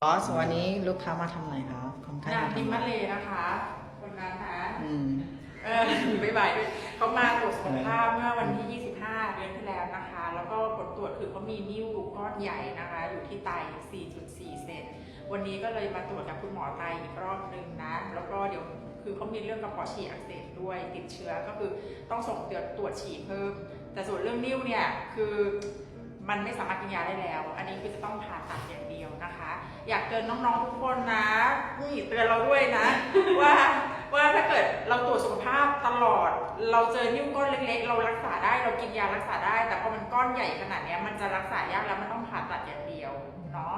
บอสวันนี้ลูกค้ามาทำอะไรครับคนไข้ จาก มา ดิม ทำ มะ อะไร เลนะคะคนนั้นนะ อืม บ๊ายบายด้วยเขามาตรวจสุขภาพเมื่อวันที่ 25 เดือนที่แล้วนะคะ แล้วก็ผลตรวจคือเขามีนิ่วก้อนใหญ่นะคะ อยู่ที่ไต 4.4 เซนวันนี้ก็เลยมาตรวจกับคุณหมอไตอีกรอบนึงนะ แล้วก็เดี๋ยวคือเขามีเรื่องกระเพาะฉี่อักเสบด้วยติดเชื้อก็คือต้องส่งตรวจฉี่เพิ่ม แต่ส่วนเรื่องนิ่วเนี่ยคือมันไม่สามารถกินยาได้แล้ว อันนี้คือจะต้องผ่าตัดอย่างเดียวนะคะ อยากเตือนน้องๆทุกคนนะนี่เตือนเราด้วยนะ ว่าถ้าเกิดเราตรวจสุขภาพตลอด เราเจอนิ่วก้อนเล็กๆเรารักษาได้เรากินยารักษาได้ แต่พอมันก้อนใหญ่ขนาดนี้มันจะรักษายากแล้วมันต้องผ่าตัดอย่างเดียวเนาะ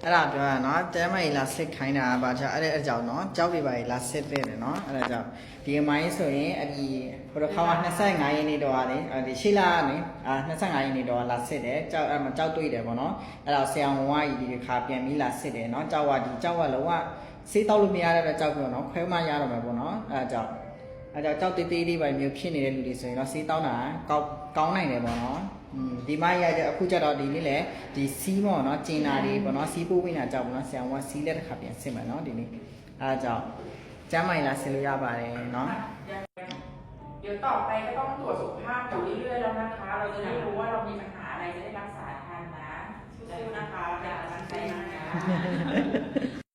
အဲ့ဒါပြောတာเนาะတဲမိုင်လာစစ်ခိုင်းတာဗာကြောင့်အဲ့ဒါကြောင့်เนาะကြောက်တွေပါလာစစ်တဲ့เนาะအဲ့ဒါကြောင့်ဒီအမိုင်းဆိုရင်အဒီဟိုတစ်ခါ25ရက်နေ့တော့လေဒီရှိလာနေ25ရက်နေ့တော့လာစစ်တယ်ကြောက်အဲ့မှာကြောက်တွေ့တယ်ပေါ့เนาะအဲ့ဒါဆရာဝန်ကဒီခါပြန်ပြီးလာစစ်တယ်เนาะကြောက်ကဒီကြောက်ကလုံးဝစေးတောက်လို့မရတဲ့ကြောက်ပြောเนาะခွဲမှရတော့မယ်ပေါ့เนาะအဲ့ဒါကြောင့်ကြောက်တေးသေးလေးပဲမျိုးဖြစ်နေတဲ့လူတွေဆိုရင်တော့စေးတောက်တာကောင်းနိုင်တယ်ပေါ့เนาะဒီမရတဲ့အခုကျတော့ဒီနေ့လေဒီစီးပေါ့เนาะကျင်နာတွေပေါ့เนาะစီးပိုးဝိနာကြောက်ပေါ့เนาะဆရာဝန်ကစီးလက်တစ်ခါပြန်စစ်မယ်เนาะဒီနေ့အဲဒါကြောင့်ကျမ်းမိုင်လာဆင်လို့ရပါတယ်เนาะเดี๋ยวต่อไปก็ต้องตรวจสุขภาพอยู่เรื่อยๆแล้วนะคะ เราจะได้รู้ว่าเรามีปัญหาอะไรจะได้รักษาทันนะสู้ๆนะคะเป็นกำลังใจให้นะ